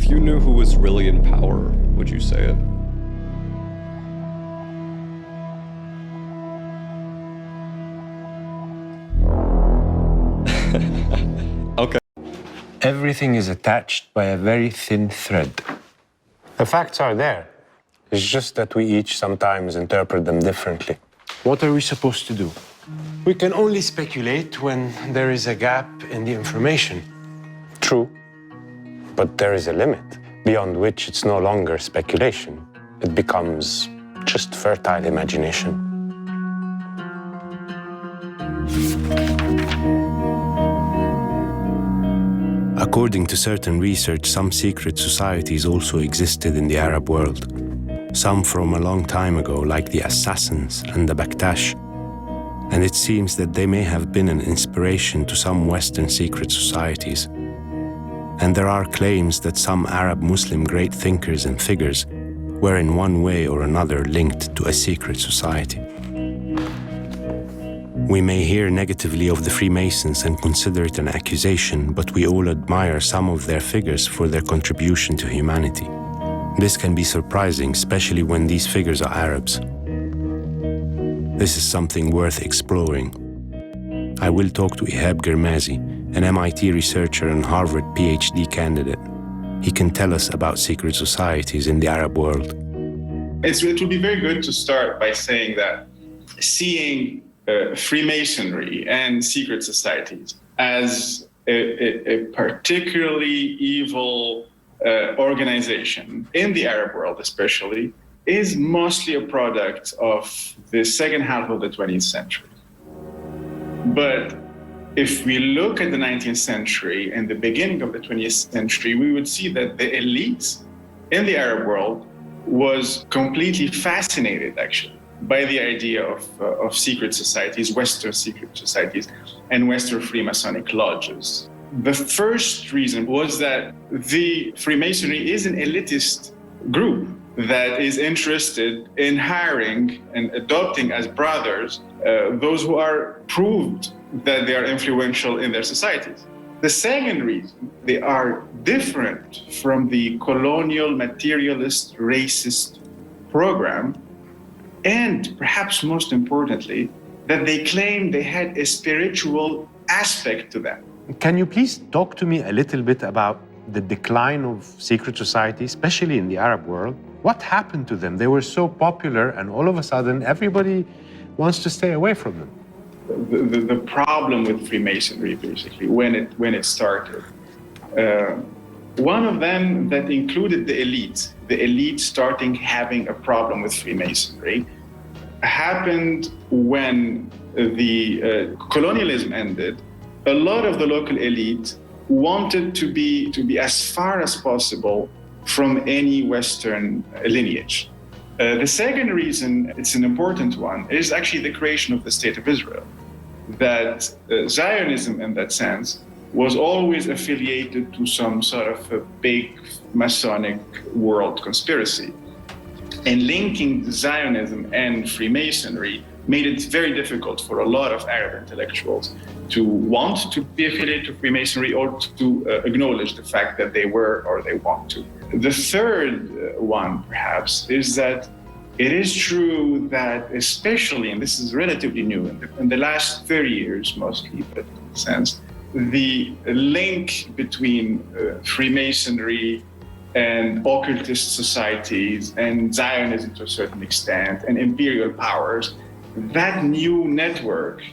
If you knew who was really in power, would you say it? Okay. Everything is attached by a very thin thread. The facts are there. It's just that we each sometimes interpret them differently. What are we supposed to do? We can only speculate when there is a gap in the information. True. But there is a limit, beyond which it's no longer speculation. It becomes just fertile imagination. According to certain research, some secret societies also existed in the Arab world. Some from a long time ago, like the Assassins and the Baktash. And it seems that they may have been an inspiration to some Western secret societies. And there are claims that some Arab Muslim great thinkers and figures were in one way or another linked to a secret society. We may hear negatively of the Freemasons and consider it an accusation, but we all admire some of their figures for their contribution to humanity. This can be surprising, especially when these figures are Arabs. This is something worth exploring. I will talk to Ihab Girmazi, an MIT researcher and Harvard PhD candidate. He can tell us about secret societies in the Arab world. It would be very good to start by saying that seeing Freemasonry and secret societies as a particularly evil organization in the Arab world especially is mostly a product of the second half of the 20th century. But if we look at the 19th century and the beginning of the 20th century, we would see that the elite in the Arab world was completely fascinated, actually, by the idea of secret societies, Western secret societies, and Western Freemasonic lodges. The first reason was that the Freemasonry is an elitist group that is interested in hiring and adopting as brothers those who are proved that they are influential in their societies. The second reason, they are different from the colonial, materialist, racist program, and perhaps most importantly, that they claim they had a spiritual aspect to them. Can you please talk to me a little bit about the decline of secret societies, especially in the Arab world? What happened to them? They were so popular, and all of a sudden, everybody wants to stay away from them. The problem with Freemasonry, basically, when it started, one of them that included the elite starting having a problem with Freemasonry, happened when the colonialism ended. A lot of the local elite wanted to be as far as possible from any Western lineage. The second reason, it's an important one, is actually the creation of the State of Israel. That Zionism, in that sense, was always affiliated to some sort of a big Masonic world conspiracy. And linking Zionism and Freemasonry made it very difficult for a lot of Arab intellectuals to want to be affiliated to Freemasonry or to acknowledge the fact that they were or they want to. The third one, perhaps, is that it is true that, especially, and this is relatively new, in the last 30 years mostly, but in a sense, the link between Freemasonry and occultist societies and Zionism to a certain extent and imperial powers, that new network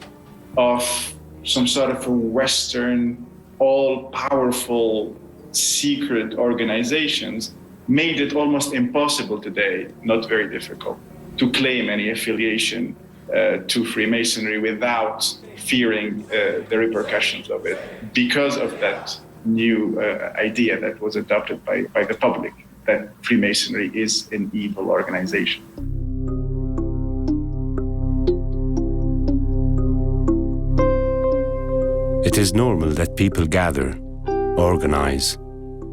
of some sort of a Western, all-powerful secret organizations made it almost impossible today, not very difficult, to claim any affiliation to Freemasonry without fearing the repercussions of it because of that new idea that was adopted by the public, that Freemasonry is an evil organization. It is normal that people gather, organize,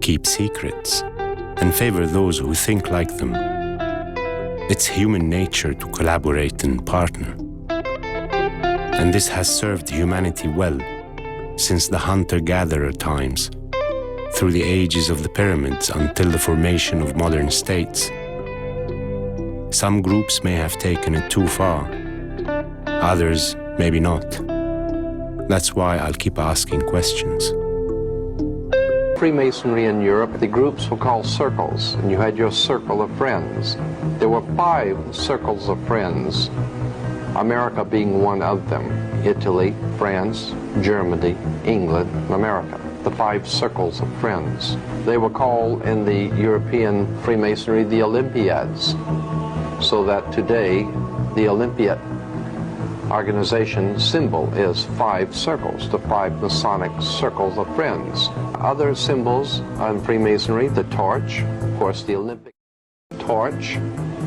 keep secrets, and favor those who think like them. It's human nature to collaborate and partner. And this has served humanity well since the hunter-gatherer times. through the ages of the pyramids until the formation of modern states. Some groups may have taken it too far, others maybe not. That's why I'll keep asking questions. Freemasonry in Europe, the groups were called circles, and you had your circle of friends. There were 5 circles of friends, America being one of them. Italy, France, Germany, England, America. The 5 circles of friends. They were called in the European Freemasonry the Olympiads, so that today the Olympiad organization symbol is 5 circles, the 5 Masonic circles of friends. Other symbols in Freemasonry, the torch, of course the Olympic torch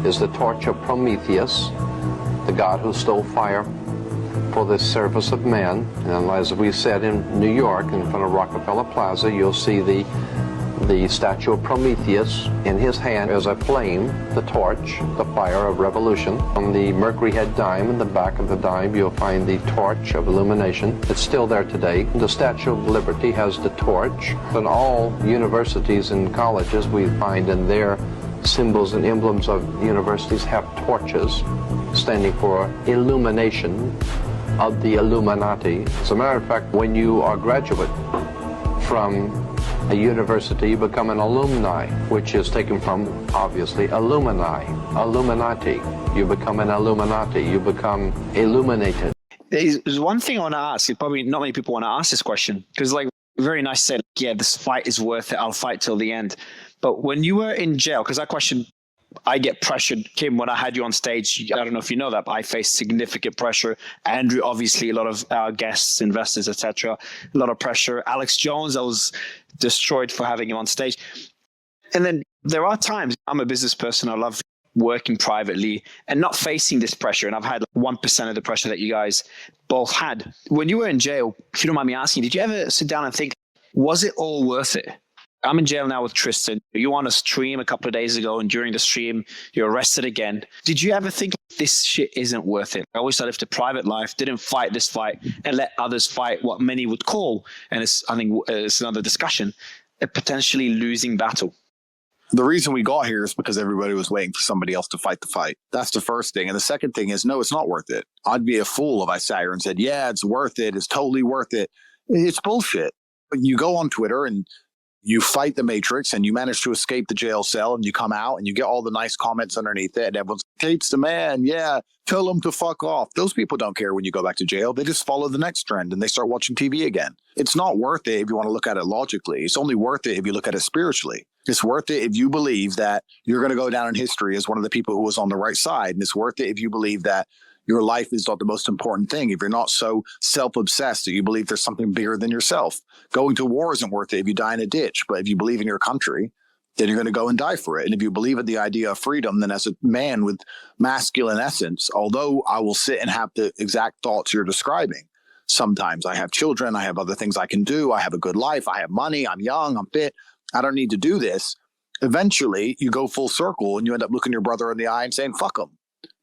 is the torch of Prometheus, the god who stole fire for the service of man. And as we said in New York, in front of Rockefeller Plaza, you'll see the statue of Prometheus. In his hand is a flame, the torch, the fire of revolution. On the Mercury head dime, in the back of the dime, you'll find the torch of illumination. It's still there today. The Statue of Liberty has the torch. In all universities and colleges, we find in their symbols and emblems of universities have torches standing for illumination of the Illuminati. As a matter of fact, when you are a graduate from a university, you become an alumni, which is taken from, obviously, Illumini, Illuminati. You become an Illuminati. You become illuminated. There's one thing I want to ask. Probably not many people want to ask this question, because like very nice to say, yeah, this fight is worth it. I'll fight till the end. But when you were in jail, because that question, I get pressured. Kim, when I had you on stage, I don't know if you know that, but I faced significant pressure. Andrew, obviously, a lot of our guests, investors, etc., a lot of pressure. Alex Jones, I was destroyed for having him on stage. And then there are times, I'm a business person, I love working privately and not facing this pressure. And I've had 1% of the pressure that you guys both had. When you were in jail, if you don't mind me asking, did you ever sit down and think, was it all worth it? I'm in jail now with Tristan. You were on a stream a couple of days ago, and during the stream, you're arrested again. Did you ever think this shit isn't worth it? I always lived a private life, didn't fight this fight, and let others fight what many would call, and I think it's another discussion, a potentially losing battle. The reason we got here is because everybody was waiting for somebody else to fight the fight. That's the first thing. And the second thing is, no, it's not worth it. I'd be a fool if I sat here and said, yeah, it's worth it. It's totally worth it. It's bullshit. But you go on Twitter and you fight the Matrix and you manage to escape the jail cell and you come out and you get all the nice comments underneath it and everyone's, Tate's the man. Yeah, tell him to fuck off. Those people don't care when you go back to jail. They just follow the next trend and they start watching TV again. It's not worth it if you want to look at it logically. It's only worth it if you look at it spiritually. It's worth it if you believe that you're going to go down in history as one of the people who was on the right side. And it's worth it if you believe that your life is not the most important thing. If you're not so self-obsessed that you believe there's something bigger than yourself. Going to war isn't worth it if you die in a ditch. But if you believe in your country, then you're going to go and die for it. And if you believe in the idea of freedom, then as a man with masculine essence, although I will sit and have the exact thoughts you're describing, sometimes I have children, I have other things I can do, I have a good life, I have money, I'm young, I'm fit, I don't need to do this. Eventually, you go full circle and you end up looking your brother in the eye and saying, fuck him,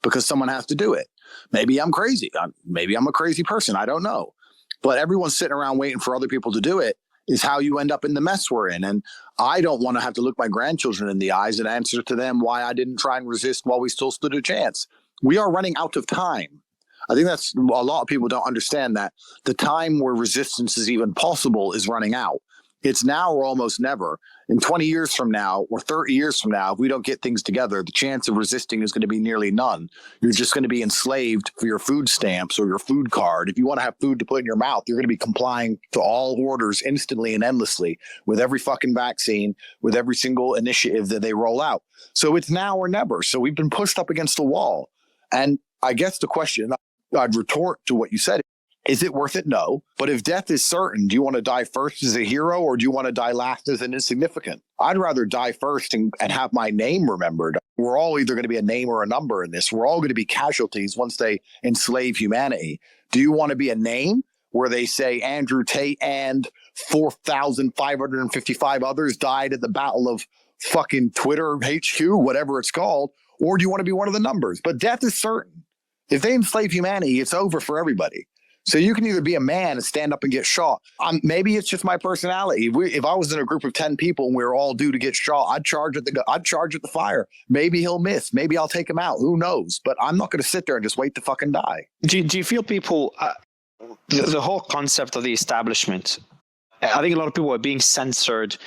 because someone has to do it. Maybe I'm crazy. Maybe I'm a crazy person. I don't know. But everyone's sitting around waiting for other people to do it is how you end up in the mess we're in. And I don't want to have to look my grandchildren in the eyes and answer to them why I didn't try and resist while we still stood a chance. We are running out of time. I think that's a lot of people don't understand that the time where resistance is even possible is running out. It's now or almost never. In 20 years from now or 30 years from now, if we don't get things together, the chance of resisting is going to be nearly none. You're just going to be enslaved for your food stamps or your food card. If you want to have food to put in your mouth, you're going to be complying to all orders instantly and endlessly with every fucking vaccine, with every single initiative that they roll out. So it's now or never. So we've been pushed up against the wall. And I guess the question I'd retort to what you said, is it worth it? No. But if death is certain, do you want to die first as a hero or do you want to die last as an insignificant? I'd rather die first and have my name remembered. We're all either going to be a name or a number in this. We're all going to be casualties once they enslave humanity. Do you want to be a name where they say Andrew Tate and 4,555 others died at the Battle of fucking Twitter HQ, whatever it's called? Or do you want to be one of the numbers? But death is certain. If they enslave humanity, it's over for everybody. So you can either be a man and stand up and get shot. Maybe it's just my personality. If I was in a group of 10 people and we were all due to get shot, I'd charge at the fire. Maybe he'll miss. Maybe I'll take him out. Who knows? But I'm not going to sit there and just wait to fucking die. Do you feel people, the whole concept of the establishment, I think a lot of people are being censored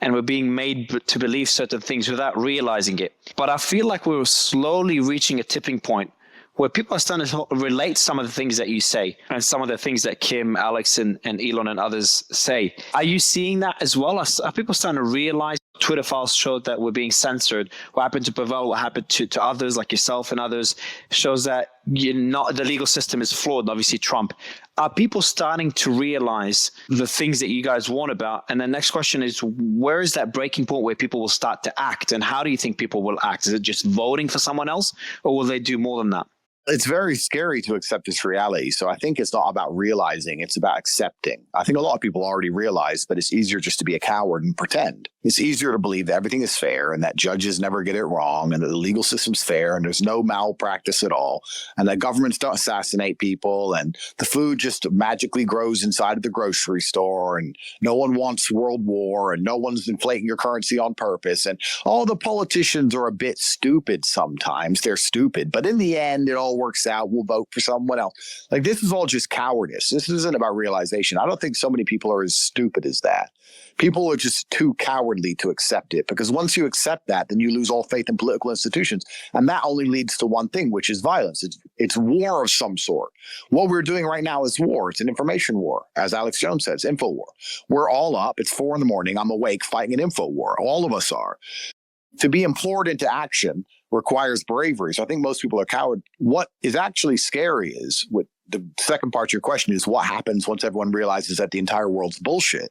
and we're being made to believe certain things without realizing it. But I feel like we're slowly reaching a tipping point where people are starting to relate some of the things that you say and some of the things that Kim, Alex, and Elon and others say. Are you seeing that as well? Are people starting to realize Twitter files showed that we're being censored? What happened to Pavel, what happened to others like yourself and others shows that the legal system is flawed, and obviously Trump. Are people starting to realize the things that you guys warn about? And the next question is, where is that breaking point where people will start to act? And how do you think people will act? Is it just voting for someone else, or will they do more than that? It's very scary to accept this reality. So I think it's not about realizing, it's about accepting. I think a lot of people already realize, but it's easier just to be a coward and pretend. It's easier to believe that everything is fair and that judges never get it wrong and that the legal system's fair and there's no malpractice at all and that governments don't assassinate people and the food just magically grows inside of the grocery store and no one wants world war and no one's inflating your currency on purpose. And all the politicians are a bit stupid sometimes. They're stupid, but in the end, it all works out. We'll vote for someone else. Like, this is all just cowardice. This isn't about realization. I don't think so many people are as stupid as that. People are just too cowardly to accept it, because once you accept that, then you lose all faith in political institutions. And that only leads to one thing, which is violence. It's war of some sort. What we're doing right now is war. It's an information war. As Alex Jones says, info war. We're all up. It's 4 a.m. I'm awake fighting an info war. All of us are. To be implored into action requires bravery. So I think most people are coward. What is actually scary is, what the second part of your question is, what happens once everyone realizes that the entire world's bullshit?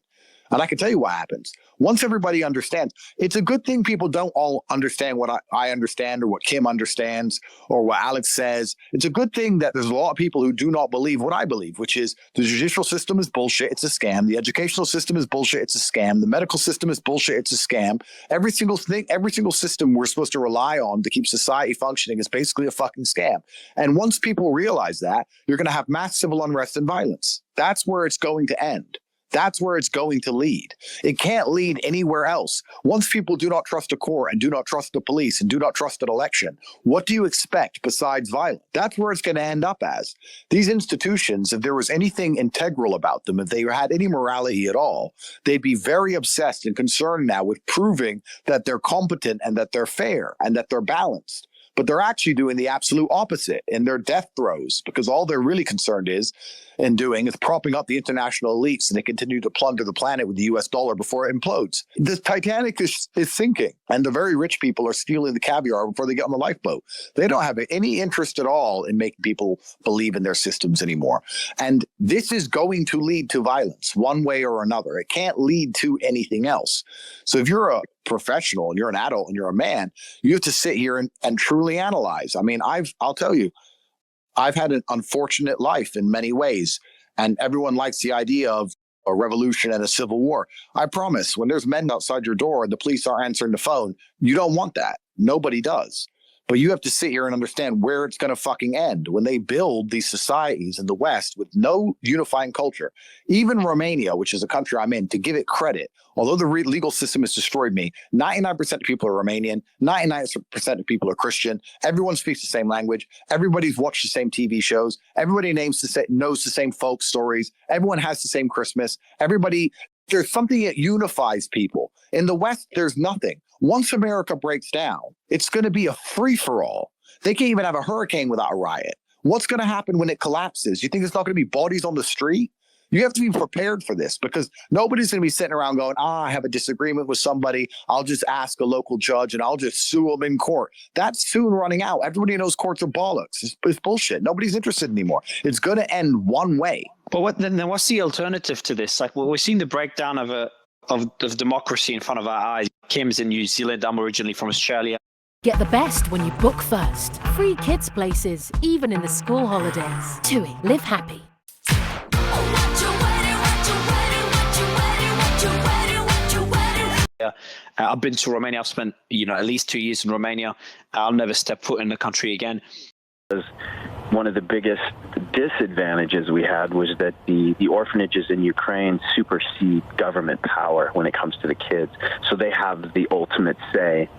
And I can tell you what happens. Once everybody understands, it's a good thing people don't all understand what I understand or what Kim understands or what Alex says. It's a good thing that there's a lot of people who do not believe what I believe, which is the judicial system is bullshit. It's a scam. The educational system is bullshit. It's a scam. The medical system is bullshit. It's a scam. Every single thing, every single system we're supposed to rely on to keep society functioning is basically a fucking scam. And once people realize that, you're going to have mass civil unrest and violence. That's where it's going to end. That's where it's going to lead. It can't lead anywhere else. Once people do not trust a court and do not trust the police and do not trust an election, what do you expect besides violence? That's where it's going to end up as. These institutions, if there was anything integral about them, if they had any morality at all, they'd be very obsessed and concerned now with proving that they're competent and that they're fair and that they're balanced. But they're actually doing the absolute opposite in their death throes, because all they're really concerned is propping up the international elites, and they continue to plunder the planet with the US dollar before it implodes. The Titanic is sinking, and the very rich people are stealing the caviar before they get on the lifeboat. They don't have any interest at all in making people believe in their systems anymore. And this is going to lead to violence one way or another. It can't lead to anything else. So if you're a professional and you're an adult and you're a man, you have to sit here and truly analyze. I mean, I'll tell you, I've had an unfortunate life in many ways, and everyone likes the idea of a revolution and a civil war. I promise, when there's men outside your door and the police aren't answering the phone, you don't want that. Nobody does. But you have to sit here and understand where it's going to fucking end when they build these societies in the West with no unifying culture. Even Romania, which is a country I'm in, to give it credit, although the legal system has destroyed me, 99% of people are Romanian, 99% of people are Christian, everyone speaks the same language, everybody's watched the same TV shows, everybody knows the same folk stories, everyone has the same Christmas, there's something that unifies people. In the West, there's nothing. Once America breaks down, it's going to be a free-for-all. They can't even have a hurricane without a riot. What's going to happen when it collapses? You think there's not going to be bodies on the street? You have to be prepared for this, because nobody's going to be sitting around going, I have a disagreement with somebody. I'll just ask a local judge and I'll just sue them in court. That's soon running out. Everybody knows courts are bollocks. It's bullshit. Nobody's interested anymore. It's going to end one way. But what's the alternative to this? Like, we're seeing the breakdown of democracy in front of our eyes. Kim's in New Zealand. I'm originally from Australia. Get the best when you book first. Free kids places, even in the school holidays. TUI, live happy. I've been to Romania. I've spent, at least 2 years in Romania. I'll never step foot in the country again. One of the biggest disadvantages we had was that the orphanages in Ukraine supersede government power when it comes to the kids. So they have the ultimate say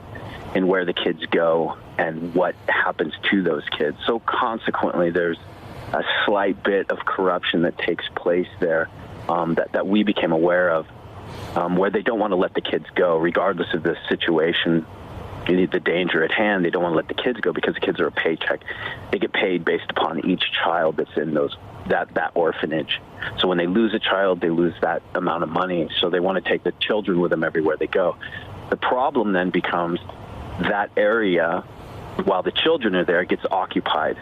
in where the kids go and what happens to those kids. So consequently, there's a slight bit of corruption that takes place there that we became aware of, where they don't want to let the kids go, regardless of the situation, the danger at hand. They don't want to let the kids go because the kids are a paycheck. They get paid based upon each child that's in that orphanage. So when they lose a child, they lose that amount of money. So they want to take the children with them everywhere they go. The problem then becomes that area, while the children are there, gets occupied.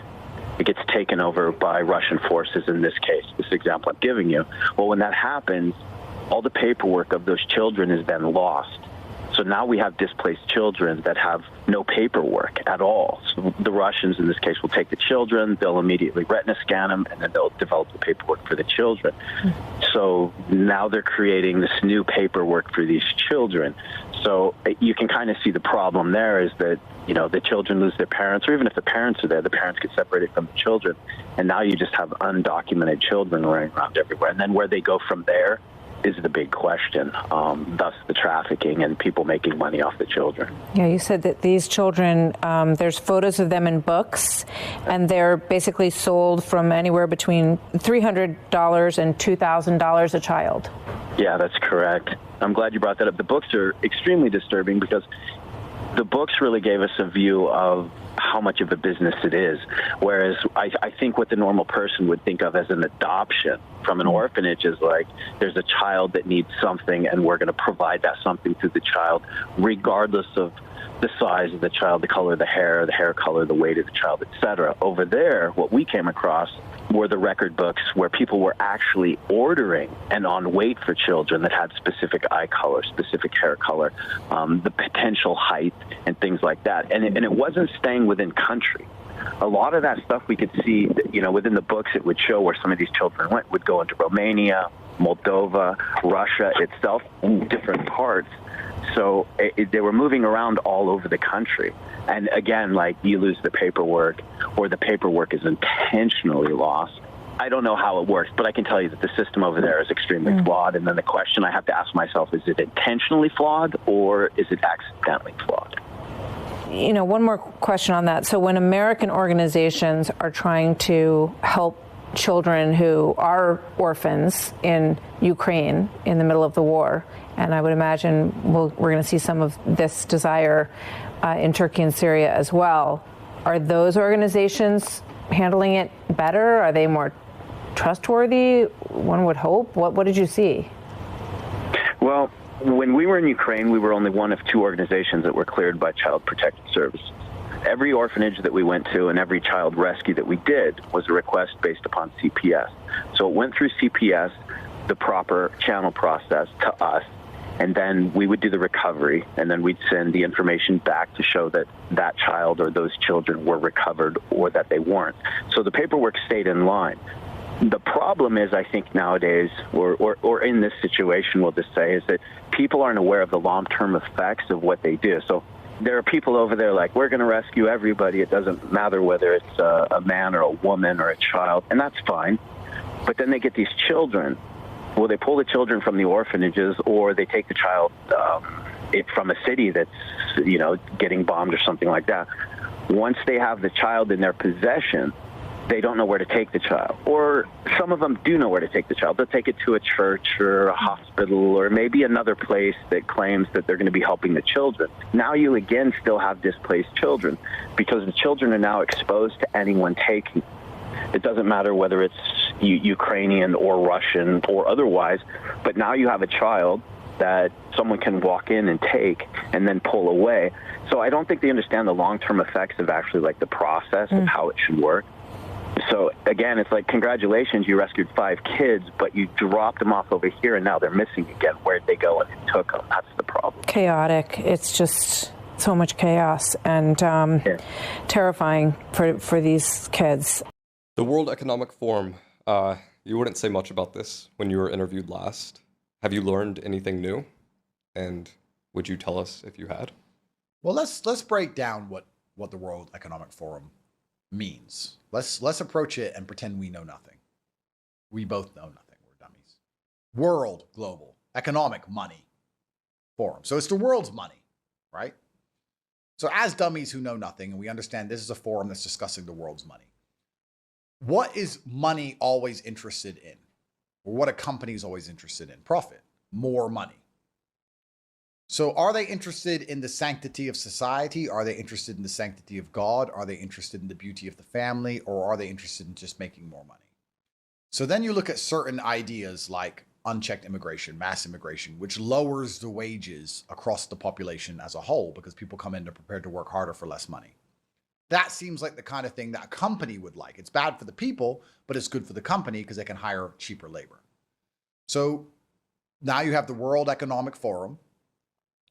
It gets taken over by Russian forces in this case, this example I'm giving you. Well, when that happens, all the paperwork of those children is then lost. So now we have displaced children that have no paperwork at all. So the Russians, in this case, will take the children, they'll immediately retina scan them, and then they'll develop the paperwork for the children. So now they're creating this new paperwork for these children. So you can kind of see the problem there is that, you know, the children lose their parents, or even if the parents are there, the parents get separated from the children. And now you just have undocumented children running around everywhere. And then where they go from there is the big question, thus the trafficking and people making money off the children. Yeah, you said that these children, there's photos of them in books, and they're basically sold from anywhere between $300 and $2,000 a child. Yeah, that's correct. I'm glad you brought that up. The books are extremely disturbing because the books really gave us a view of how much of a business it is, whereas I think what the normal person would think of as an adoption from an orphanage is like there's a child that needs something and we're going to provide that something to the child regardless of the size of the child, the color of the hair color, the weight of the child, etc. Over there, what we came across were the record books where people were actually ordering and on wait for children that had specific eye color, specific hair color, the potential height and things like that. And it wasn't staying within country. A lot of that stuff we could see, you know, within the books, it would show where some of these children would go into Romania, Moldova, Russia itself, different parts. So they were moving around all over the country. And again, like you lose the paperwork or the paperwork is intentionally lost. I don't know how it works, but I can tell you that the system over there is extremely flawed. And then the question I have to ask myself, is it intentionally flawed or is it accidentally flawed? You know, one more question on that. So when American organizations are trying to help children who are orphans in Ukraine in the middle of the war, and I would imagine we're going to see some of this desire in Turkey and Syria as well. Are those organizations handling it better? Are they more trustworthy? One would hope. What did you see? Well, when we were in Ukraine, we were only one of two organizations that were cleared by Child Protective Services. Every orphanage that we went to and every child rescue that we did was a request based upon CPS. So it went through CPS, the proper channel process, to us, and then we would do the recovery, and then we'd send the information back to show that that child or those children were recovered or that they weren't. So the paperwork stayed in line. The problem is, I think nowadays, or in this situation, we'll just say, is that people aren't aware of the long-term effects of what they do. So there are people over there like, we're going to rescue everybody. It doesn't matter whether it's a man or a woman or a child, and that's fine. But then they get these children. Well, they pull the children from the orphanages, or they take the child from a city that's, you know, getting bombed or something like that. Once they have the child in their possession, they don't know where to take the child. Or some of them do know where to take the child. They'll take it to a church or a hospital or maybe another place that claims that they're going to be helping the children. Now you again still have displaced children because the children are now exposed to anyone taking. It doesn't matter whether it's Ukrainian or Russian or otherwise, but now you have a child that someone can walk in and take and then pull away. So I don't think they understand the long-term effects of actually like the process of how it should work. So again, it's like, congratulations, you rescued 5 kids, but you dropped them off over here and now they're missing again. Where'd they go and who took them? That's the problem. Chaotic. It's just so much chaos and terrifying for these kids. The World Economic Forum, you wouldn't say much about this when you were interviewed last. Have you learned anything new? And would you tell us if you had? Well, let's break down what the World Economic Forum means. Let's approach it and pretend we know nothing. We both know nothing. We're dummies. World Global Economic Money Forum. So it's the world's money, right? So as dummies who know nothing, and we understand this is a forum that's discussing the world's money, what is money always interested in? Or what a company is always interested in? Profit, more money. So are they interested in the sanctity of society? Are they interested in the sanctity of God? Are they interested in the beauty of the family? Or are they interested in just making more money? So then you look at certain ideas like unchecked immigration, mass immigration, which lowers the wages across the population as a whole because people come in, they're prepared to work harder for less money. That seems like the kind of thing that a company would like. It's bad for the people, but it's good for the company because they can hire cheaper labor. So now you have the World Economic Forum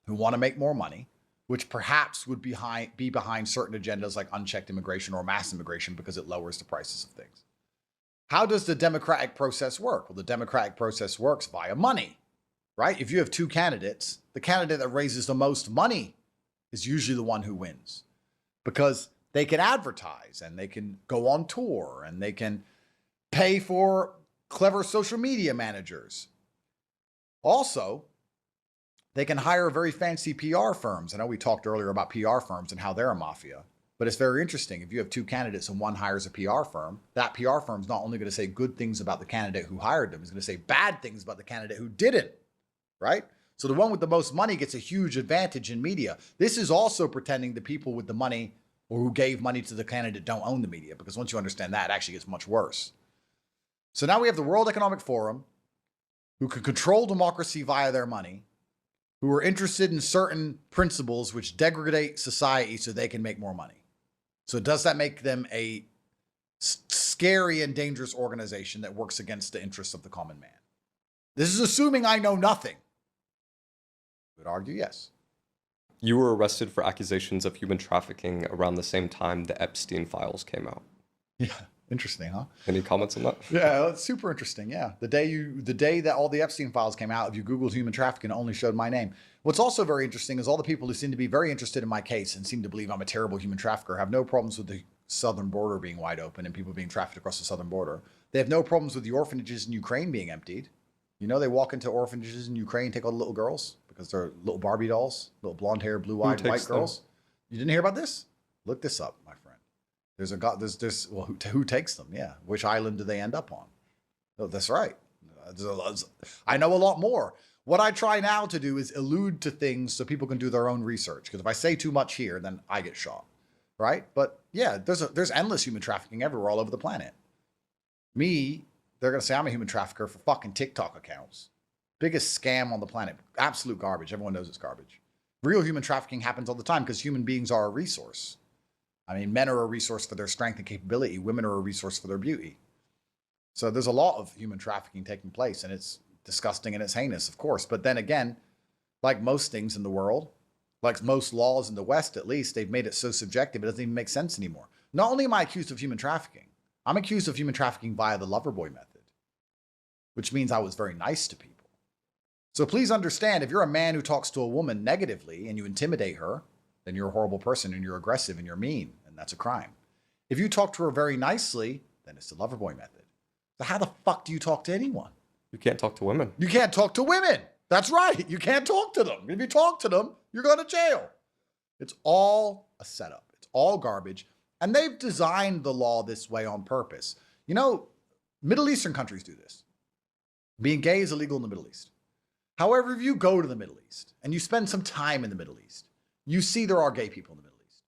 who want to make more money, which perhaps would be behind certain agendas like unchecked immigration or mass immigration because it lowers the prices of things. How does the democratic process work? Well, the democratic process works via money, right? If you have two candidates, the candidate that raises the most money is usually the one who wins because they can advertise and they can go on tour and they can pay for clever social media managers. Also, they can hire very fancy PR firms. I know we talked earlier about PR firms and how they're a mafia, but it's very interesting. If you have two candidates and one hires a PR firm, that PR firm is not only going to say good things about the candidate who hired them, it's going to say bad things about the candidate who didn't, right? So the one with the most money gets a huge advantage in media. This is also pretending the people with the money or who gave money to the candidate don't own the media, because once you understand that, it actually gets much worse. So now we have the World Economic Forum, who can control democracy via their money, who are interested in certain principles which degrade society so they can make more money. So does that make them a scary and dangerous organization that works against the interests of the common man? This is assuming I know nothing. I would argue yes. You were arrested for accusations of human trafficking around the same time the Epstein files came out. Yeah, interesting, huh? Any comments on that? Yeah, it's super interesting. Yeah, the day that all the Epstein files came out, if you Googled human trafficking, it only showed my name. What's also very interesting is all the people who seem to be very interested in my case and seem to believe I'm a terrible human trafficker have no problems with the southern border being wide open and people being trafficked across the southern border. They have no problems with the orphanages in Ukraine being emptied. You know, they walk into orphanages in Ukraine, take all the little girls because they're little Barbie dolls, little blonde hair, blue-eyed white girls. You didn't hear about this? Look this up, my friend. Who takes them? Yeah. Which island do they end up on? Oh, that's right. I know a lot more. What I try now to do is allude to things so people can do their own research. Because if I say too much here, then I get shot, right? But yeah, there's endless human trafficking everywhere all over the planet. They're going to say I'm a human trafficker for fucking TikTok accounts. Biggest scam on the planet. Absolute garbage. Everyone knows it's garbage. Real human trafficking happens all the time because human beings are a resource. I mean, men are a resource for their strength and capability. Women are a resource for their beauty. So there's a lot of human trafficking taking place, and it's disgusting and it's heinous, of course. But then again, like most things in the world, like most laws in the West at least, they've made it so subjective it doesn't even make sense anymore. Not only am I accused of human trafficking, I'm accused of human trafficking via the Loverboy method, which means I was very nice to people. So please understand, if you're a man who talks to a woman negatively and you intimidate her, then you're a horrible person and you're aggressive and you're mean, and that's a crime. If you talk to her very nicely, then it's the Loverboy method. So how the fuck do you talk to anyone? You can't talk to women. You can't talk to women. That's right. You can't talk to them. If you talk to them, you're going to jail. It's all a setup. It's all garbage. And they've designed the law this way on purpose. You know, Middle Eastern countries do this. Being gay is illegal in the Middle East. However, if you go to the Middle East and you spend some time in the Middle East, you see there are gay people in the Middle East.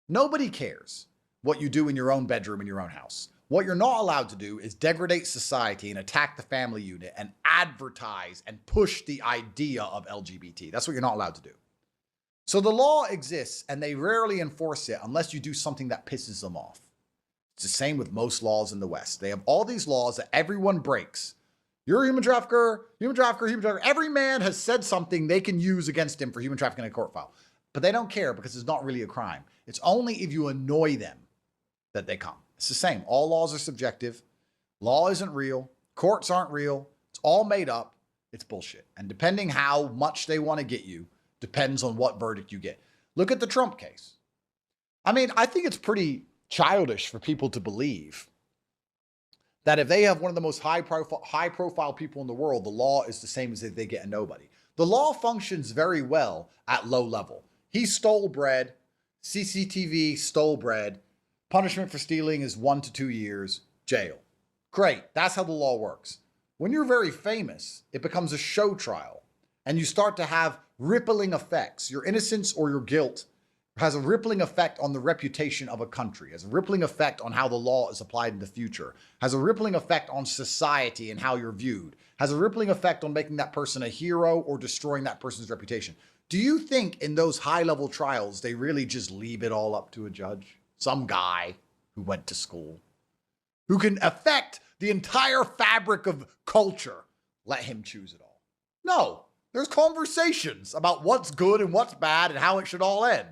Nobody cares what you do in your own bedroom in your own house. What you're not allowed to do is degrade society and attack the family unit and advertise and push the idea of LGBT. That's what you're not allowed to do. So the law exists and they rarely enforce it unless you do something that pisses them off. It's the same with most laws in the West. They have all these laws that everyone breaks. You're a human trafficker, human trafficker, human trafficker. Every man has said something they can use against him for human trafficking in a court file. But they don't care because it's not really a crime. It's only if you annoy them that they come. It's the same. All laws are subjective. Law isn't real. Courts aren't real. It's all made up. It's bullshit. And depending how much they want to get you, depends on what verdict you get. Look at the Trump case. I mean, I think it's pretty childish for people to believe that if they have one of the most high profile people in the world, the law is the same as if they get a nobody. The law functions very well at low level. He stole bread, CCTV stole bread, punishment for stealing is 1 to 2 years, jail. Great, that's how the law works. When you're very famous, it becomes a show trial, and you start to have rippling effects. Your innocence or your guilt has a rippling effect on the reputation of a country, has a rippling effect on how the law is applied in the future, has a rippling effect on society and how you're viewed, has a rippling effect on making that person a hero or destroying that person's reputation. Do you think in those high-level trials, they really just leave it all up to a judge? Some guy who went to school, who can affect the entire fabric of culture, let him choose it all. No, there's conversations about what's good and what's bad and how it should all end.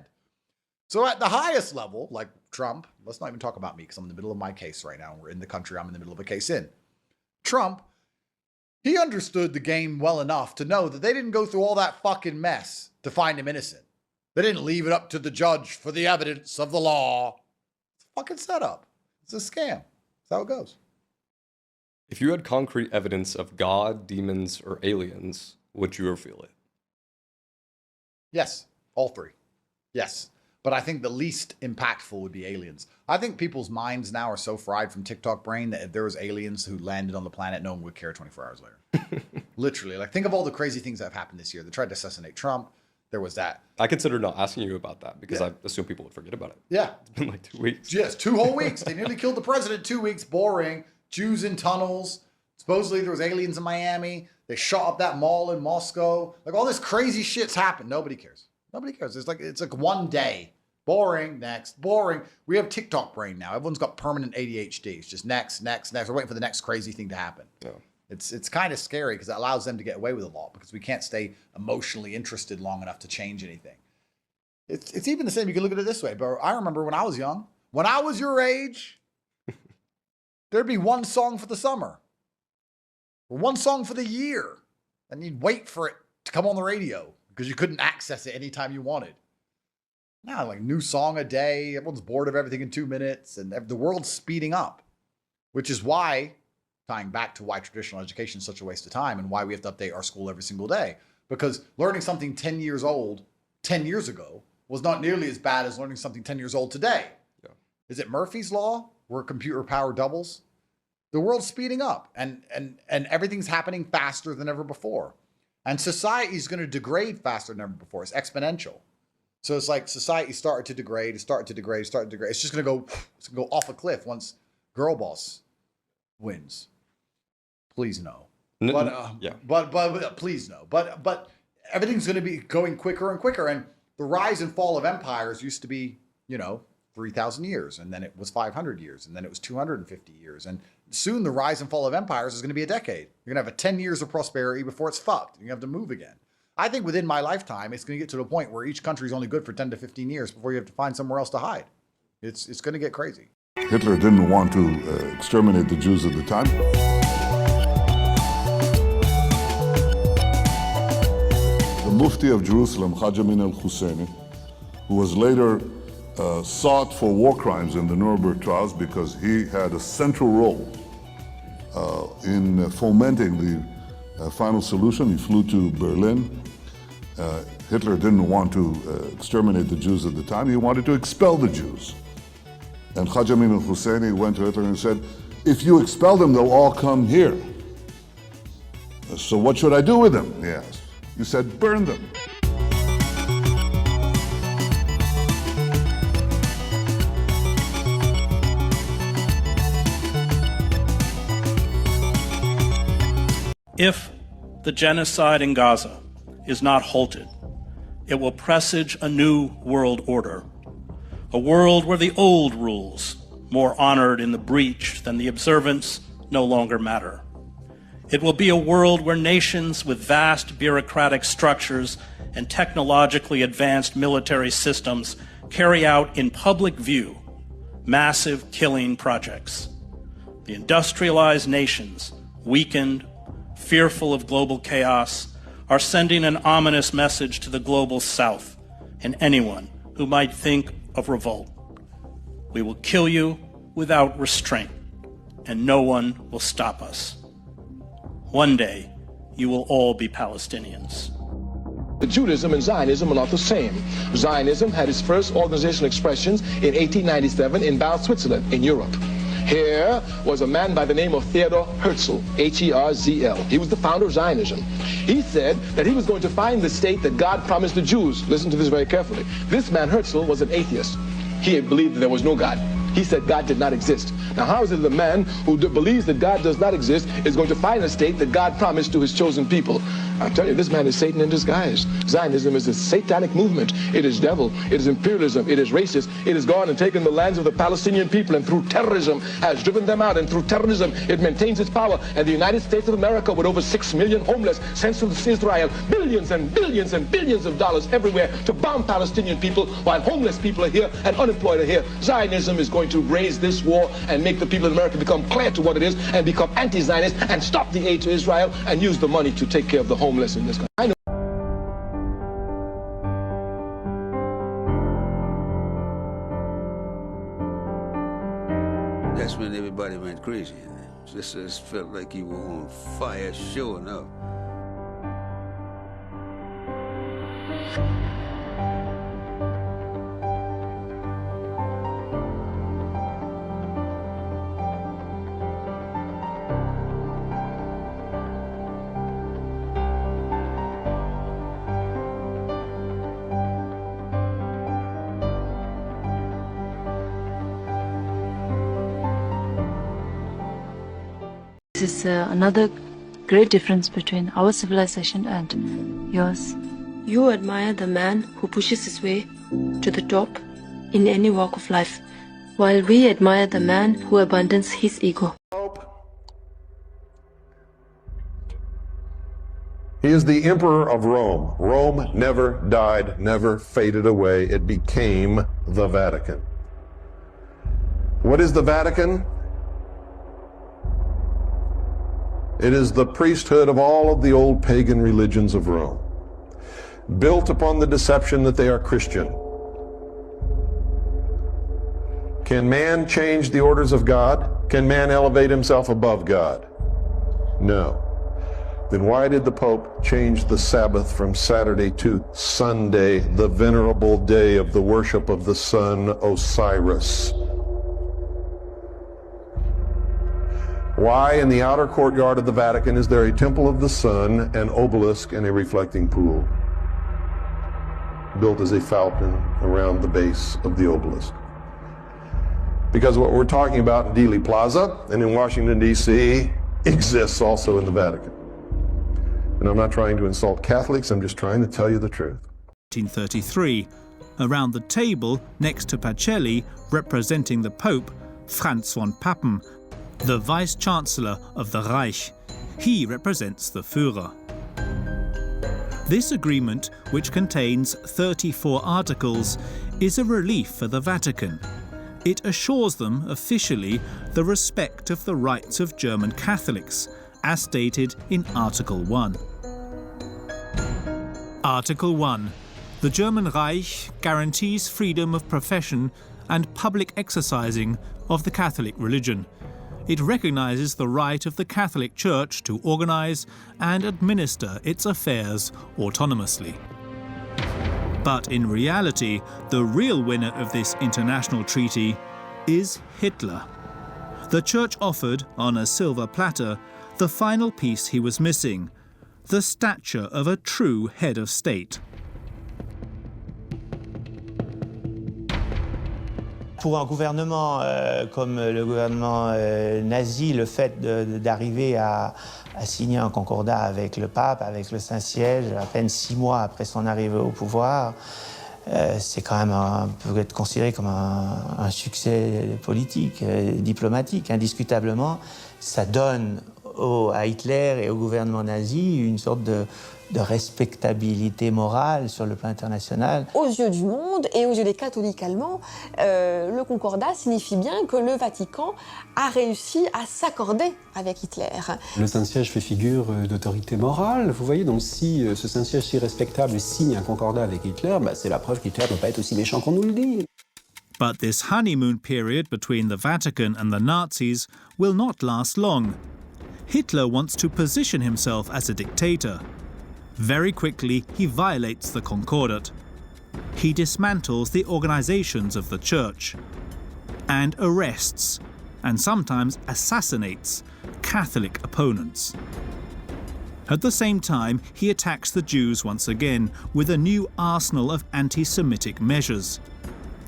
So at the highest level, like Trump, let's not even talk about me because I'm in the middle of my case right now. We're in the country I'm in the middle of a case in. Trump, he understood the game well enough to know that they didn't go through all that fucking mess to find him innocent. They didn't leave it up to the judge for the evidence of the law. It's a fucking setup. It's a scam. That's how it goes. If you had concrete evidence of God, demons, or aliens, would you reveal it? Yes, all three. Yes. But I think the least impactful would be aliens. I think people's minds now are so fried from TikTok brain that if there was aliens who landed on the planet, no one would care 24 hours later. Literally. Like, think of all the crazy things that have happened this year. They tried to assassinate Trump. There was that. I considered not asking you about that because I assumed people would forget about it. Yeah. It's been like 2 weeks. Yes, 2 whole weeks. They nearly killed the president. 2 weeks. Boring. Jews in tunnels. Supposedly there was aliens in Miami. They shot up that mall in Moscow. Like, all this crazy shit's happened. Nobody cares. Nobody cares. It's like one day. Boring, next, boring. We have TikTok brain now. Everyone's got permanent ADHD. It's just next. We're waiting for the next crazy thing to happen. Yeah. It's kind of scary because it allows them to get away with the law because we can't stay emotionally interested long enough to change anything. It's even the same. You can look at it this way, but I remember when I was young, when I was your age, there'd be one song for the summer or one song for the year, and you'd wait for it to come on the radio because you couldn't access it anytime you wanted. Now, like, new song a day, everyone's bored of everything in 2 minutes, and the world's speeding up, which is why, tying back to why traditional education is such a waste of time and why we have to update our school every single day. Because learning something 10 years old, 10 years ago, was not nearly as bad as learning something 10 years old today. Yeah. Is it Murphy's Law, where computer power doubles? The world's speeding up, and everything's happening faster than ever before. And society is going to degrade faster than ever before. It's exponential. So it's like society started to degrade. It's just going to go off a cliff once Girl Boss wins. Please no. But please no. But everything's going to be going quicker and quicker. And the rise and fall of empires used to be, 3,000 years, and then it was 500 years, and then it was 250 years, and soon the rise and fall of empires is going to be a decade. You're going to have 10 years of prosperity before it's fucked. You have to move again. I think within my lifetime, it's going to get to the point where each country is only good for 10 to 15 years before you have to find somewhere else to hide. It's going to get crazy. Hitler didn't want to exterminate the Jews at the time. The Mufti of Jerusalem, Haj Amin al-Husseini, who was later sought for war crimes in the Nuremberg trials because he had a central role in fomenting the final solution. He flew to Berlin. Hitler didn't want to exterminate the Jews at the time. He wanted to expel the Jews. And Haj Amin al-Husseini went to Hitler and said, if you expel them, they'll all come here. So what should I do with them? He asked. He said, burn them. If the genocide in Gaza is not halted, it will presage a new world order, a world where the old rules, more honored in the breach than the observance, no longer matter. It will be a world where nations with vast bureaucratic structures and technologically advanced military systems carry out in public view massive killing projects. The industrialized nations, weakened, fearful of global chaos, are sending an ominous message to the global south and anyone who might think of revolt. We will kill you without restraint, and no one will stop us. One day, you will all be Palestinians. Judaism and Zionism are not the same. Zionism had its first organizational expressions in 1897 in Basel, Switzerland, in Europe. Here was a man by the name of Theodor Herzl, H-E-R-Z-L. He was the founder of Zionism. He said that he was going to find the state that God promised the Jews. Listen to this very carefully. This man, Herzl, was an atheist. He believed that there was no God. He said God did not exist. Now, how is it that a man who believes that God does not exist is going to find a state that God promised to his chosen people? I'm telling you, this man is Satan in disguise. Zionism is a satanic movement. It is devil. It is imperialism. It is racist. It has gone and taken the lands of the Palestinian people and through terrorism has driven them out. And through terrorism, it maintains its power. And the United States of America, with over 6 million homeless, sends to Israel billions and billions and billions of dollars everywhere to bomb Palestinian people while homeless people are here and unemployed are here. Zionism is going to raise this war and make the people in America become clear to what it is and become anti-Zionist and stop the aid to Israel and use the money to take care of the homeless in this country. I know. That's when everybody went crazy. Just felt like you were on fire, sure enough. This is another great difference between our civilization and yours. You admire the man who pushes his way to the top in any walk of life, while we admire the man who abandons his ego. He is the Emperor of Rome. Rome never died, never faded away. It became the Vatican. What is the Vatican? It is the priesthood of all of the old pagan religions of Rome, built upon the deception that they are Christian. Can man change the orders of God? Can man elevate himself above God? No. Then why did the Pope change the Sabbath from Saturday to Sunday, the venerable day of the worship of the sun Osiris? Why in the outer courtyard of the Vatican is there a temple of the sun, an obelisk, and a reflecting pool built as a fountain around the base of the obelisk? Because what we're talking about in Dealey Plaza and in Washington, D.C. exists also in the Vatican. And I'm not trying to insult Catholics, I'm just trying to tell you the truth. 1933, around the table next to Pacelli, representing the Pope, Franz von Papen, the Vice-Chancellor of the Reich. He represents the Führer. This agreement, which contains 34 articles, is a relief for the Vatican. It assures them officially the respect of the rights of German Catholics, as stated in Article 1. Article 1. The German Reich guarantees freedom of profession and public exercising of the Catholic religion. It recognizes the right of the Catholic Church to organize and administer its affairs autonomously. But in reality, the real winner of this international treaty is Hitler. The Church offered, on a silver platter, the final piece he was missing, the stature of a true head of state. Pour un gouvernement comme le gouvernement nazi, le fait d'arriver à signer un concordat avec le pape, avec le Saint-Siège, à peine 6 mois après son arrivée au pouvoir, c'est quand même peut être considéré comme un succès politique, diplomatique. Indiscutablement, ça donne à Hitler et au gouvernement nazi une sorte de respectabilité morale sur le plan international. Aux yeux du monde et aux yeux des catholiques allemands, le concordat signifie bien que le Vatican a réussi à s'accorder avec Hitler. Le Saint-Siège fait figure d'autorité morale, vous voyez, donc si ce Saint-Siège si respectable signe un concordat avec Hitler, c'est la preuve qu'Hitler ne peut pas être aussi méchant qu'on nous le dit. But this honeymoon period between the Vatican and the Nazis will not last long. Hitler wants to position himself as a dictator. Very quickly, he violates the Concordat. He dismantles the organizations of the church and arrests, and sometimes assassinates, Catholic opponents. At the same time, he attacks the Jews once again with a new arsenal of anti-Semitic measures.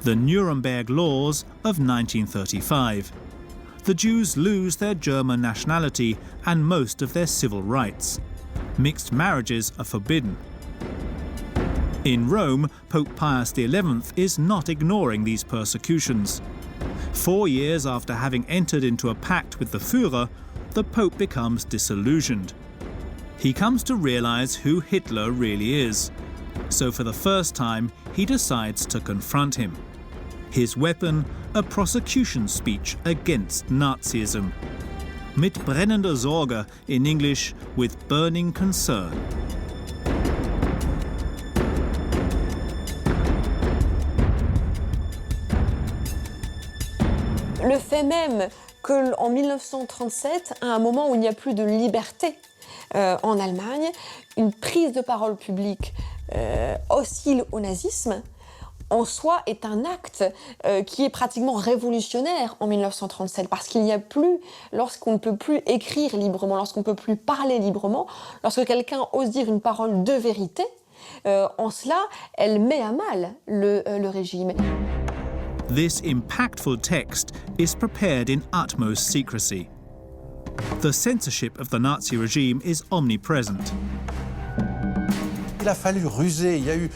The Nuremberg Laws of 1935. The Jews lose their German nationality and most of their civil rights. Mixed marriages are forbidden. In Rome, Pope Pius XI is not ignoring these persecutions. 4 years after having entered into a pact with the Führer, the Pope becomes disillusioned. He comes to realize who Hitler really is. So for the first time, he decides to confront him. His weapon, a prosecution speech against Nazism. Mit brennender Sorge, in English, with burning concern. Le fait même qu'en 1937, à un moment où il n'y a plus de liberté en Allemagne, une prise de parole publique hostile au nazisme, en soi est un acte qui est pratiquement révolutionnaire en 1937, parce qu'il n'y a plus, lorsqu'on ne peut plus écrire librement, lorsqu'on ne peut plus parler librement, lorsque quelqu'un ose dire une parole de vérité, en cela, elle met à mal le régime. This impactful text is prepared in utmost secrecy. The censorship of the Nazi regime is omnipresent. Il a fallu ruser, il y a eu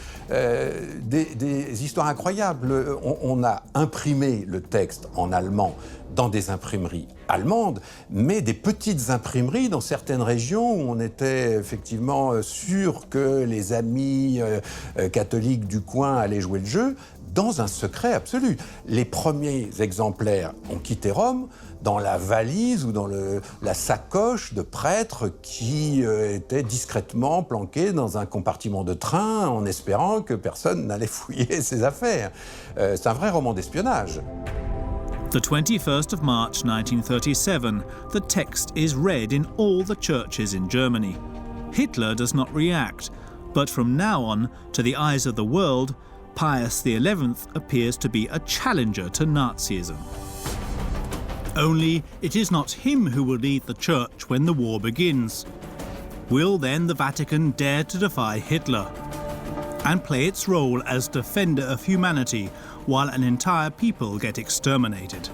des histoires incroyables. On a imprimé le texte en allemand dans des imprimeries allemandes, mais des petites imprimeries dans certaines régions où on était effectivement sûr que les amis catholiques du coin allaient jouer le jeu, dans un secret absolu. Les premiers exemplaires ont quitté Rome dans la valise ou dans la sacoche de prêtres qui étaient discrètement planqués dans un compartiment de train en espérant que personne n'allait fouiller ses affaires. C'est un vrai roman d'espionnage. The 21st of March 1937, the text is read in all the churches in Germany. Hitler does not react, but from now on, to the eyes of the world, Pius XI appears to be a challenger to Nazism. Only it is not him who will lead the church when the war begins. Will then the Vatican dare to defy Hitler and play its role as defender of humanity while an entire people get exterminated?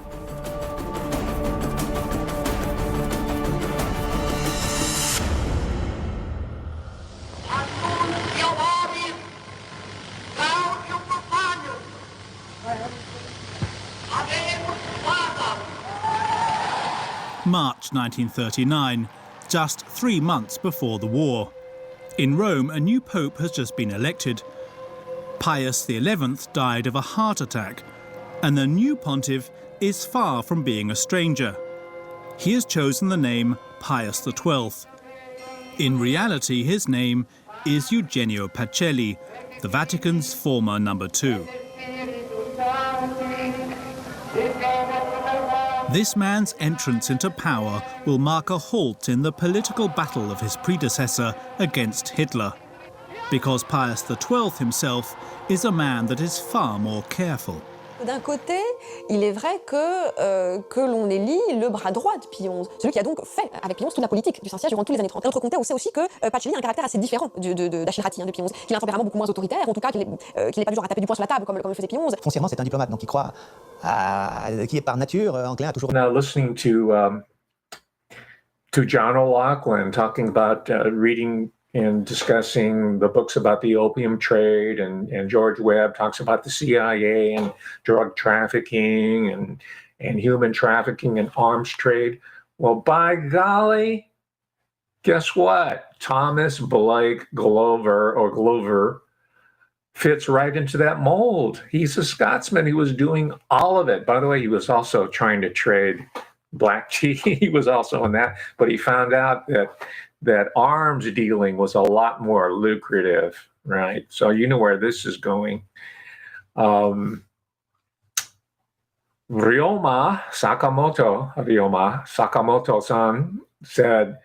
March 1939, just 3 months before the war. In Rome, a new pope has just been elected. Pius XI died of a heart attack, and the new pontiff is far from being a stranger. He has chosen the name Pius XII. In reality, his name is Eugenio Pacelli, the Vatican's former number 2. This man's entrance into power will mark a halt in the political battle of his predecessor against Hitler, because Pius XII himself is a man that is far more careful. D'un côté, il est vrai que l'on élit le bras droit de Pie XI, celui qui a donc fait avec Pie XI toute la politique du Saint-Siège durant toutes les années 30. D'un autre côté, on sait aussi que Pacelli a un caractère assez différent d'Achille Ratti, de Pie XI, qu'il a un tempérament beaucoup moins autoritaire, en tout cas qu'il n'est pas du genre à taper du poing sur la table comme le faisait Pie XI. Foncièrement, c'est un diplomate, donc il croit qui est par nature enclin à toujours. Now listening to John O'Loughlin talking about reading and discussing the books about the opium trade, and George Webb talks about the CIA and drug trafficking and human trafficking and arms trade. Well, by golly, guess what? Thomas Blake Glover fits right into that mold. He's a Scotsman. He was doing all of it. By the way, he was also trying to trade black tea. He was also in that, but he found out that arms dealing was a lot more lucrative, right? So you know where this is going. Ryoma Sakamoto-san said,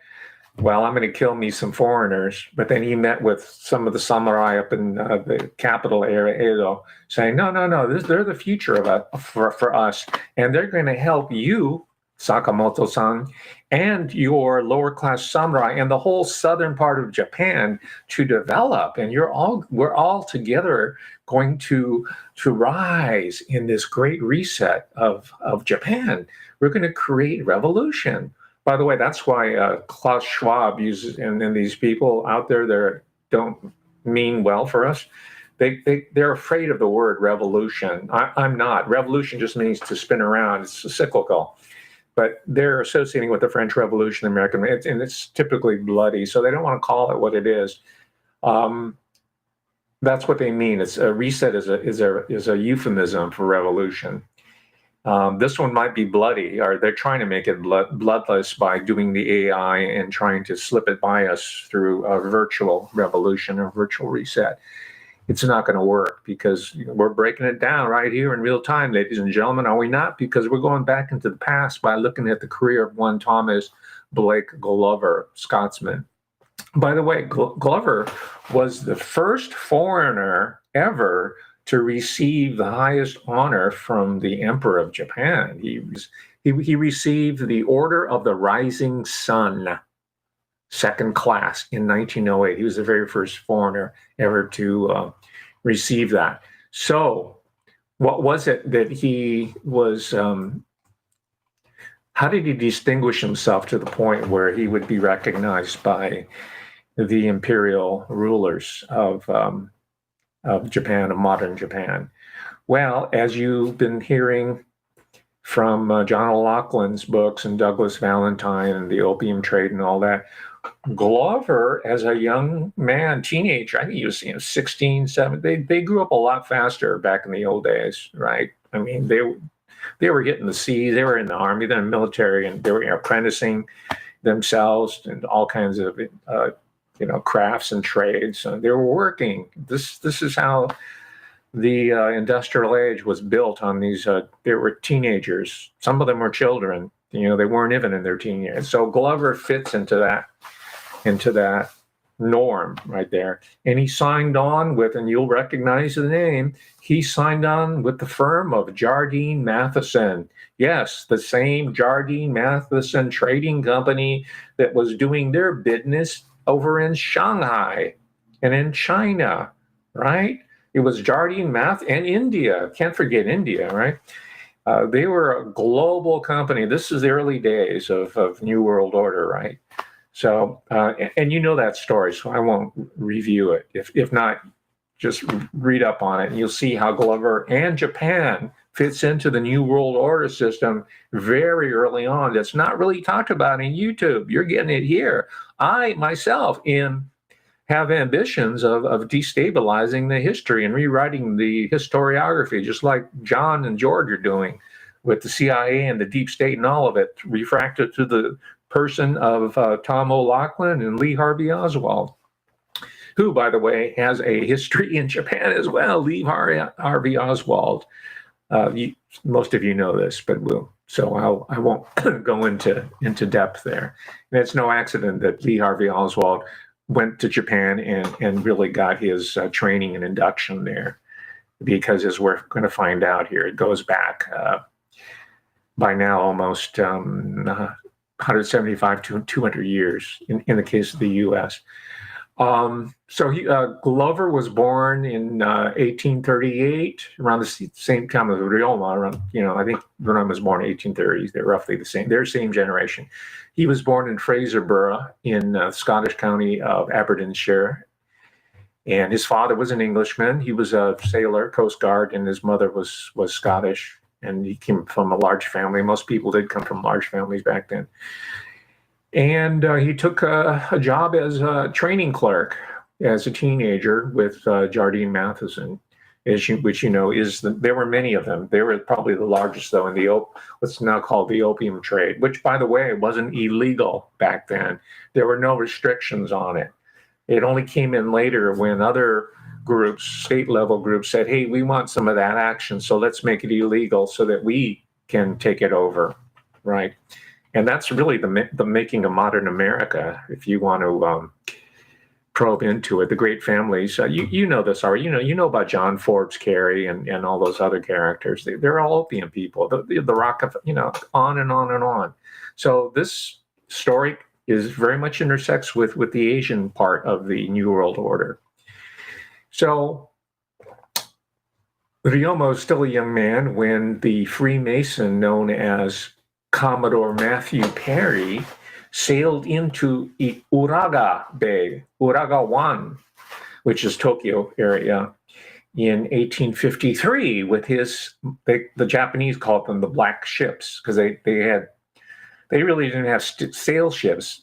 well, I'm going to kill me some foreigners. But then he met with some of the samurai up in the capital area, Edo, saying, no, they're the future for us. And they're going to help you, Sakamoto-san, and your lower class samurai and the whole southern part of Japan to develop. And we're all together going to rise in this great reset of Japan. We're going to create revolution. By the way, that's why Klaus Schwab uses, and these people out there that don't mean well for us, they're afraid of the word revolution. I'm not. Revolution just means to spin around. It's cyclical. But they're associating with the French Revolution, American, and it's typically bloody, so they don't want to call it what it is. That's what they mean. It's a reset is a euphemism for revolution. This one might be bloody, or they're trying to make it bloodless by doing the AI and trying to slip it by us through a virtual revolution or virtual reset. It's not going to work because we're breaking it down right here in real time, ladies and gentlemen, are we not? Because we're going back into the past by looking at the career of one Thomas Blake Glover, Scotsman. By the way, Glover was the first foreigner ever to receive the highest honor from the Emperor of Japan. He received the Order of the Rising Sun, second class, in 1908. He was the very first foreigner ever to receive that. So what was it that he was, how did he distinguish himself to the point where he would be recognized by the imperial rulers of Japan, of modern Japan? Well, as you've been hearing from John O'Loughlin's books and Douglas Valentine and the opium trade and all that, Glover, as a young man, teenager, I think he was 16, 17, they grew up a lot faster back in the old days, right? I mean, they were getting the seas, they were in the army, then the military, and they were apprenticing themselves and all kinds of crafts and trades. They were working. This is how the industrial age was built on these. They were teenagers. Some of them were children. They weren't even in their teen years. So Glover fits into that norm right there. And he signed on with, and you'll recognize the name, he signed on with the firm of Jardine Matheson. Yes, the same Jardine Matheson trading company that was doing their business over in Shanghai and in China, right? It was Jardine and India. Can't forget India, right? They were a global company. This is the early days of New World Order, right? So, and you know that story, so I won't review it. If not, just read up on it, and you'll see how Glover and Japan fits into the New World Order system very early on. That's not really talked about in YouTube. You're getting it here. I, myself, have ambitions of destabilizing the history and rewriting the historiography, just like John and George are doing with the CIA and the deep state and all of it, refracted to the person of Tom O'Loughlin and Lee Harvey Oswald, who, by the way, has a history in Japan as well. Lee Harvey Oswald. Most of you know this, but I won't go into depth there. And it's no accident that Lee Harvey Oswald went to Japan and really got his training and induction there, because as we're going to find out here, it goes back by now almost 175 to 200 years in the case of the U.S. Glover was born in 1838, around the same time as Ryoma. I think Ryoma was born in 1830s. They're roughly the same. They're same generation. He was born in Fraserburgh in Scottish county of Aberdeenshire. And his father was an Englishman. He was a sailor, Coast Guard, and his mother was Scottish. And he came from a large family. Most people did come from large families back then. And he took a job as a training clerk as a teenager with Jardine Matheson, which there were many of them. They were probably the largest, though, in what's now called the opium trade, which, by the way, wasn't illegal back then. There were no restrictions on it. It only came in later when other groups, state-level groups, said, hey, we want some of that action, so let's make it illegal so that we can take it over, right? And that's really the making of modern America. If you want to probe into it, the great families. You know this already. You know about John Forbes Carey and all those other characters. They're all opium people. The Rockefeller, on and on and on. So this story is very much intersects with the Asian part of the New World Order. So Ryomo is still a young man when the Freemason known as Commodore Matthew Perry sailed into Uraga Bay, Uraga 1, which is Tokyo area, in 1853 with the Japanese called them the black ships because they really didn't have sail ships.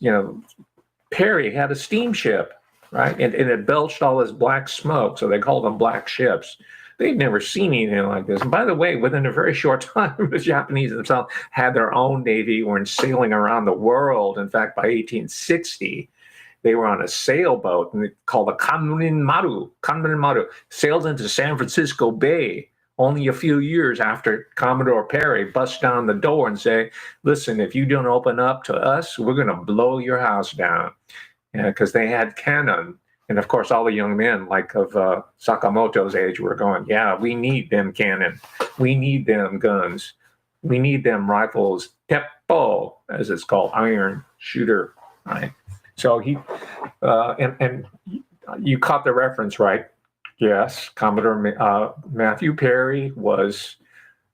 Perry had a steamship, right? And it belched all this black smoke, so they called them black ships. They'd never seen anything like this. And by the way, within a very short time, the Japanese themselves had their own navy, were sailing around the world. In fact, by 1860, they were on a sailboat called the Kanrin Maru, sailed into San Francisco Bay only a few years after Commodore Perry bust down the door and say, listen, if you don't open up to us, we're going to blow your house down. Because they had cannon. And of course, all the young men like of Sakamoto's age were going, yeah, we need them cannon. We need them guns. We need them rifles. Teppo, as it's called, iron shooter. Right. So he, and you caught the reference, right? Yes, Commodore Matthew Perry was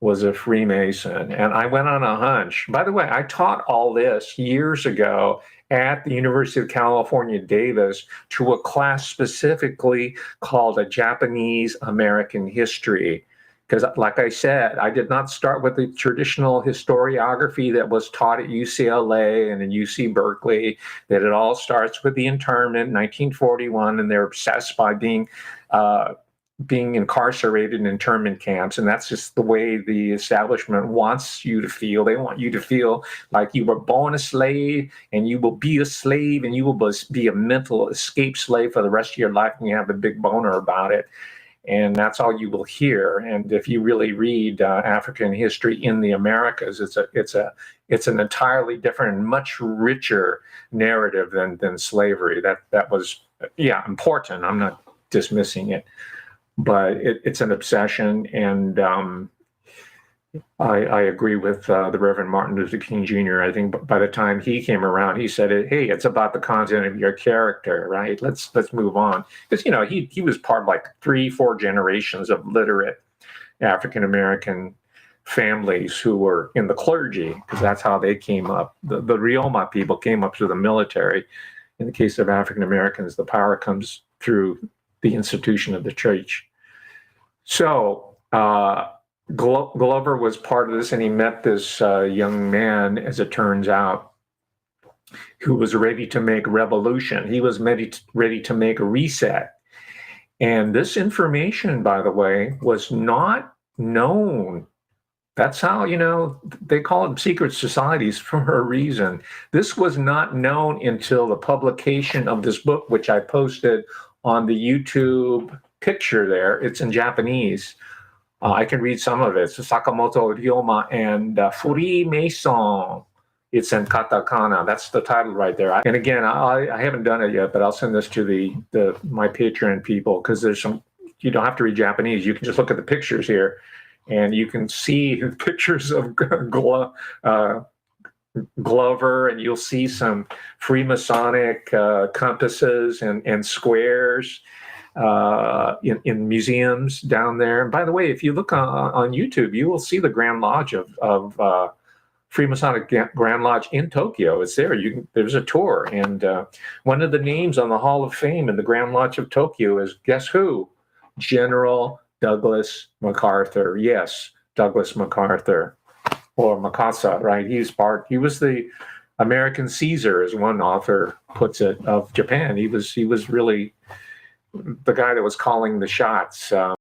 a Freemason. And I went on a hunch. By the way, I taught all this years ago at the University of California, Davis, to a class specifically called a Japanese American History. Because like I said, I did not start with the traditional historiography that was taught at UCLA and in UC Berkeley, that it all starts with the internment in 1941, and they're obsessed by being incarcerated in internment camps. And that's just the way the establishment wants you to feel. They want you to feel like you were born a slave and you will be a slave and you will be a mental escape slave for the rest of your life, and you have a big boner about it. And that's all you will hear. And if you really read African history in the Americas, it's an entirely different and much richer narrative than slavery. That was important. I'm not dismissing it. But it's an obsession, and I agree with the Reverend Martin Luther King Jr. I think by the time he came around, he said, "Hey, it's about the content of your character, right? Let's move on." Because he was part of like 3-4 generations of literate African American families who were in the clergy, because that's how they came up. The Ryoma people came up through the military. In the case of African Americans, the power comes through the institution of the church. So Glover was part of this, and he met this young man, as it turns out, who was ready to make revolution. He was ready to make a reset. And this information, by the way, was not known. That's how, they call them secret societies for a reason. This was not known until the publication of this book, which I posted on the YouTube picture there. It's in Japanese. I can read some of it. It's Sakamoto Ryoma and Freemason. It's in katakana. That's the title right there. And again, I haven't done it yet, but I'll send this to my Patreon people, because there's some, you don't have to read Japanese. You can just look at the pictures here, and you can see pictures of Glover, and you'll see some Freemasonic compasses and squares in museums down there. And by the way, if you look on YouTube, you will see the Grand Lodge of Freemasonic Grand Lodge in Tokyo. It's there. There's a tour, and one of the names on the Hall of Fame in the Grand Lodge of Tokyo is, guess who? General Douglas MacArthur. Yes, Douglas MacArthur, or Mikasa, right? He was the American Caesar, as one author puts it, of Japan. He was really the guy that was calling the shots.